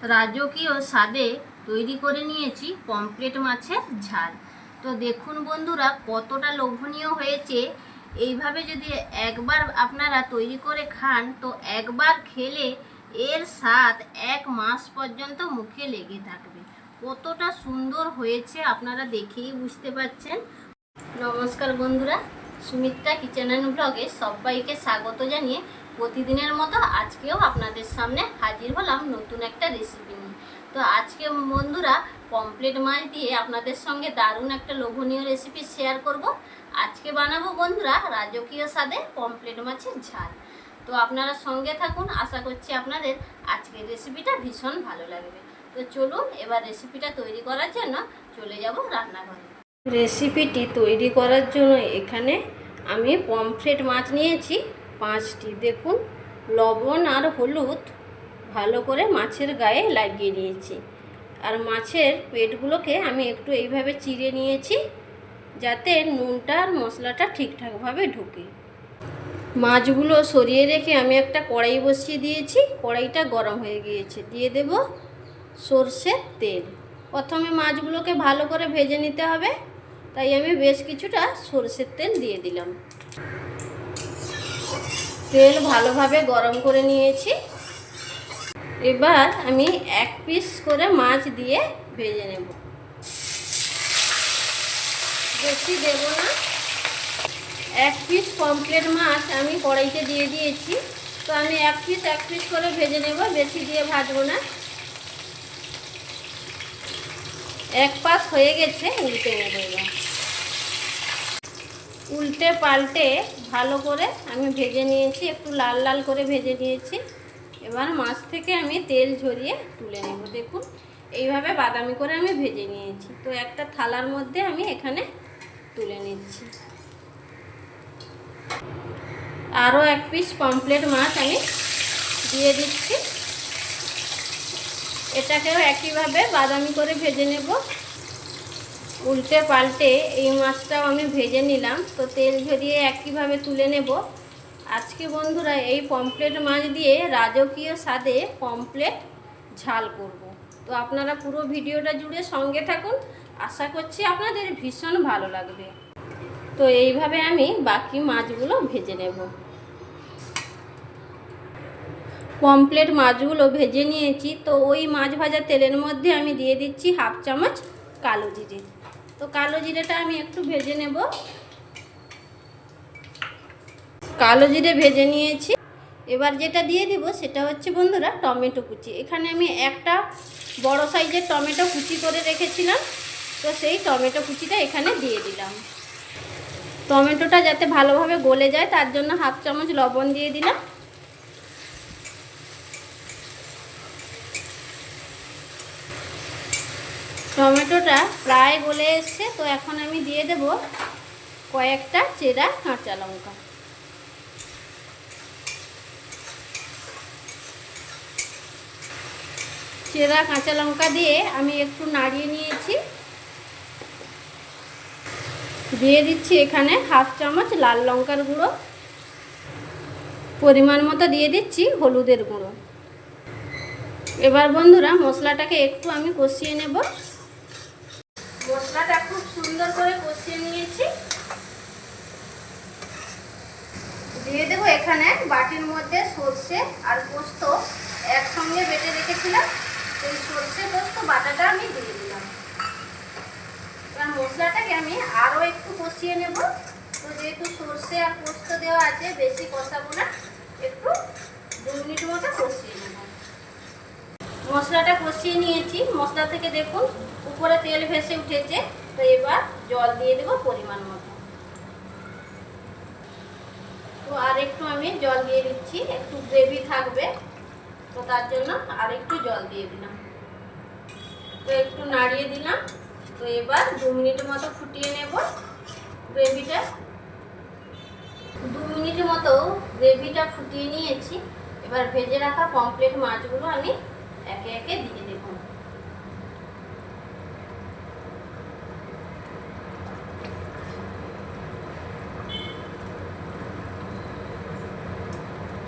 রাজকীয় স্বাদে তৈরি করে নিয়েছি পমফ্রেট মাছের ঝাল। তো দেখুন বন্ধুরা, কতটা লোভনীয় হয়েছে। এইভাবে যদি একবার আপনারা তৈরি করে খান, তো একবার খেলে এর স্বাদ 1 মাস পর্যন্ত মুখে লেগে থাকবে। কতটা সুন্দর হয়েছে আপনারা দেখেই বুঝতে পারছেন। নমস্কার বন্ধুরা, সুমিত্রা কিচেন অ্যান্ড ব্লগে সবাইকে স্বাগত জানিয়ে প্রতিদিনের মতো আজকেও আপনাদের সামনে হাজির হলাম নতুন একটা রেসিপি নিয়ে। তো আজকে বন্ধুরা পমফ্রেট মাছ দিয়ে আপনাদের সঙ্গে দারুণ একটা লোভনীয় রেসিপি শেয়ার করব। আজকে বানাবো বন্ধুরা রাজকীয় স্বাদে পমফ্রেট মাছের ঝাল। তো আপনারা সঙ্গে থাকুন, আশা করছি আপনাদের আজকের রেসিপিটা ভীষণ ভালো লাগবে। তো চলুন এবার রেসিপিটা তৈরি করার জন্য চলে যাব রান্নাঘরে। রেসিপিটি তৈরি করার জন্য এখানে আমি পমফ্রেট মাছ নিয়েছি 5টি। দেখুন, লবণ আর হলুদ ভালো করে মাছের গায়ে লাগিয়ে নিয়েছি। আর মাছের পেটগুলোকে আমি একটু এইভাবে চিড়ে নিয়েছি, যাতে নুনটা আর মশলাটা ঠিকঠাকভাবে ঢুকে। মাছগুলো সরিয়ে রেখে আমি একটা কড়াই বসিয়ে দিয়েছি। কড়াইটা গরম হয়ে গিয়েছে, দিয়ে দেব সরষের তেল। প্রথমে মাছগুলোকে ভালো করে ভেজে নিতে হবে, তাই আমি বেশ কিছুটা সরষের তেল দিয়ে দিলাম। তেল ভালোভাবে গরম করে নিয়েছি। এবার আমি 1 পিস করে মাছ দিয়ে ভেজে নেব, বেশি দেব না। 1 পিস পমফ্রেট মাছ আমি কড়াইতে দিয়ে দিয়েছি। তো আমি 1 পিস করে ভেজে নেব, বেশি দিয়ে ভাজবো না। 1 পাশ হয়ে গেছে, উল্টে নেব। এবার উল্টে পাল্টে ভালো করে আমি ভেজে নিয়েছি, একটু লাল লাল করে ভেজে নিয়েছি। এবার মাছ থেকে আমি তেল ঝরিয়ে তুলে নেব। দেখুন, এইভাবে বাদামি করে আমি ভেজে নিয়েছি। তো একটা থালার মধ্যে আমি এখানে তুলে নিচ্ছি। আরও 1 পিস পমফ্রেট মাছ আমি দিয়ে দিচ্ছি। এটাকেও একইভাবে বাদামি করে ভেজে নেব। উল্টে পাল্টে এই মাছটাও আমি ভেজে নিলাম। তো তেল ঝরিয়ে একইভাবে তুলে নেব। আজকে বন্ধুরা এই পমফ্রেট মাছ দিয়ে রাজকীয় স্বাদে পমফ্রেট ঝাল করব। তো আপনারা পুরো ভিডিওটা জুড়ে সঙ্গে থাকুন, আশা করছি আপনাদের ভীষণ ভালো লাগবে। তো এইভাবে আমি বাকি মাছগুলো ভেজে নেব। পমফ্রেট মাছগুলো ভেজে নিয়েছি। তো ওই মাছ ভাজা তেলের মধ্যে আমি দিয়ে দিচ্ছি 1/2 চামচ কালো জিরে। তো কালো জিরেটা আমি একটু ভেজে নেব। কালো জিরে ভেজে নিয়েছি। এবার যেটা দিয়ে দিব সেটা হচ্ছে বন্ধুরা টমেটো কুচি। এখানে আমি একটা বড় সাইজের টমেটো কুচি করে রেখেছিলাম। তো সেই টমেটো কুচিটা এখানে দিয়ে দিলাম। টমেটোটা যাতে ভালোভাবে গলে যায় তার জন্য 1/2 চামচ লবণ দিয়ে দিলাম। টমেটোটা প্রায় গলে এসছে। তো এখন আমি দিয়ে দেব কয়েকটা চেরা কাঁচা লঙ্কা। চেরা কাঁচা লঙ্কা দিয়ে আমি একটু নাড়িয়ে নিয়েছি। দিয়ে দিচ্ছি এখানে 1/2 চামচ লাল লঙ্কার গুঁড়ো। পরিমাণ মতো দিয়ে দিচ্ছি হলুদের গুঁড়ো। এবার বন্ধুরা মশলাটাকে একটু আমি কষিয়ে নেব। মশলাটা খুব সুন্দর করে কষিয়ে নিয়েছি। দিয়ে দেবো এখানে বাটির মধ্যে সর্ষে আর পোস্ত একসঙ্গে বেটে রেখেছিলাম। এই সর্ষে পোস্ত বাটাটা আমি দিয়ে দিলাম। এবার মশলাটাকে আমি আরও একটু কষিয়ে নেব। তো যেহেতু সর্ষে আর পোস্ত দেওয়া আছে, বেশি কষাবো না, একটু 2 মিনিট মতো কষিয়ে নেব। মশলাটা কষিয়ে নিয়েছি। মশলা থেকে দেখুন উপরে তেল ভেসে উঠেছে। তো এবার জল দিয়ে দেবো পরিমাণ মতো। তো আর একটু আমি জল দিয়ে দিচ্ছি, একটু গ্রেভি থাকবে, তো তার জন্য আর একটু জল দিয়ে দিলাম। তো একটু নাড়িয়ে দিলাম। তো এবার 2 মিনিট মতো ফুটিয়ে নেব গ্রেভিটা। 2 মিনিট মতো গ্রেভিটা ফুটিয়ে নিয়েছি। এবার ভেজে রাখা পমফ্রেট মাছগুলো আমি একে একে দিয়ে দেব।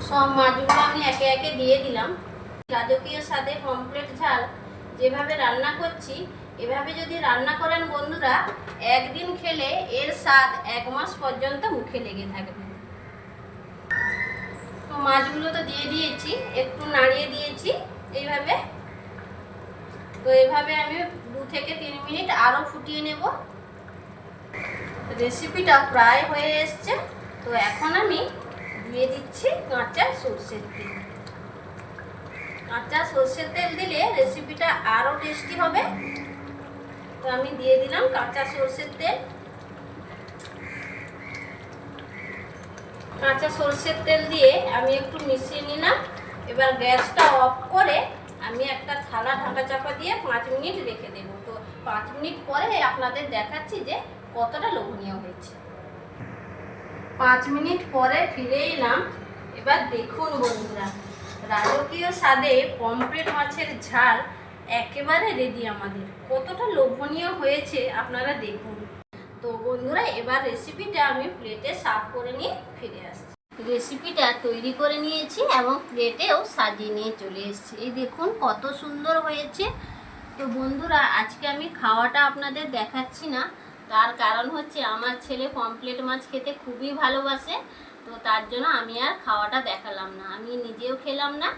সব মাছগুলো আমি একে একে দিয়ে দিলাম। রাজকীয় স্বাদে পমফ্রেট ঝাল যেভাবে রান্না করছি, এভাবে যদি রান্না করেন বন্ধুরা, একদিন খেলে এর স্বাদ 1 মাস পর্যন্ত মুখে লেগে থাকবে। তো মাছগুলো তো দিয়ে দিয়েছি, একটু নাড়িয়ে দিয়েছি এইভাবে। তো এভাবে আমি 2 থেকে 3 মিনিট আরও ফুটিয়ে নেব। রেসিপিটা প্রায় হয়ে এসছে। তো এখন আমি দিয়ে দিচ্ছি কাঁচা সরষের তেল। কাঁচা সরষের তেল দিলে রেসিপিটা আরও টেস্টি হবে। তো আমি দিয়ে দিলাম কাঁচা সরষের তেল। কাঁচা সরষের তেল দিয়ে আমি একটু মিশিয়ে নিলাম। এবার গ্যাসটা অফ করে আমি একটা থালা ঢাকা চাপা দিয়ে 5 মিনিট রেখে দেব। তো 5 মিনিট পরে আপনাদের দেখাচ্ছি যে কতটা লোভনীয় হয়েছে। 5 মিনিট পরে ফিরে এলাম। এবার দেখুন বন্ধুরা, রাজকীয় স্বাদে পমফ্রেট মাছের ঝাল একেবারে রেডি আমাদের। কতটা লোভনীয় হয়েছে আপনারা দেখুন। তো বন্ধুরা, এবার রেসিপিটা আমি প্লেটে সার্ভ করে নিয়ে ফিরে আসছি। রেসিপিটা তৈরি করে নিয়েছি এবং প্লেটেও সাজিয়ে নিয়ে চলে এসেছি। এই দেখুন কত সুন্দর হয়েছে। তো বন্ধুরা, আজকে আমি খাওয়াটা আপনাদের দেখাচ্ছি না, তার কারণ হচ্ছে আমার ছেলে পমফ্রেট মাছ খেতে খুবই ভালোবাসে। তো তার জন্য আমি আর খাওয়াটা দেখালাম না, আমি নিজেও খেলাম না।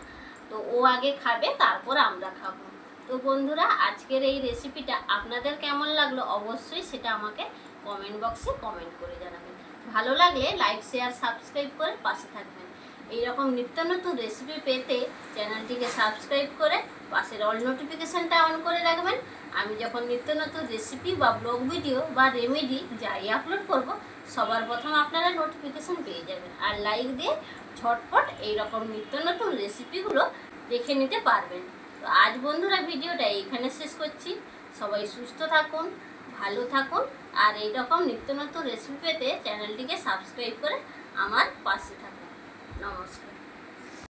তো ও আগে খাবে, তারপর আমরা খাবো। তো বন্ধুরা, আজকের এই রেসিপিটা আপনাদের কেমন লাগলো অবশ্যই সেটা আমাকে কমেন্ট বক্সে কমেন্ট করে জানাবেন। ভালো লাগলে লাইক, শেয়ার, সাবস্ক্রাইব করে পাশে থাকবেন। এইরকম নিত্য নতুন রেসিপি পেতে চ্যানেলটিকে সাবস্ক্রাইব করে পাশের অল নোটিফিকেশানটা অন করে রাখবেন। আমি যখন নিত্য নতুন রেসিপি বা ব্লগ ভিডিও বা রেমেডি যাই আপলোড করব, সবার প্রথম আপনারা নোটিফিকেশান পেয়ে যাবেন। আর লাইক দিয়ে ঝটপট এইরকম নিত্য নতুন রেসিপিগুলো দেখে নিতে পারবেন। তো আজ বন্ধুরা ভিডিওটা এইখানে শেষ করছি। সবাই সুস্থ থাকুন, ভালো থাকুন, আর এইরকম নিত্য নতুন রেসিপি পেতে চ্যানেলটিকে সাবস্ক্রাইব করে আমার পাশে থাকুন। নমস্কার।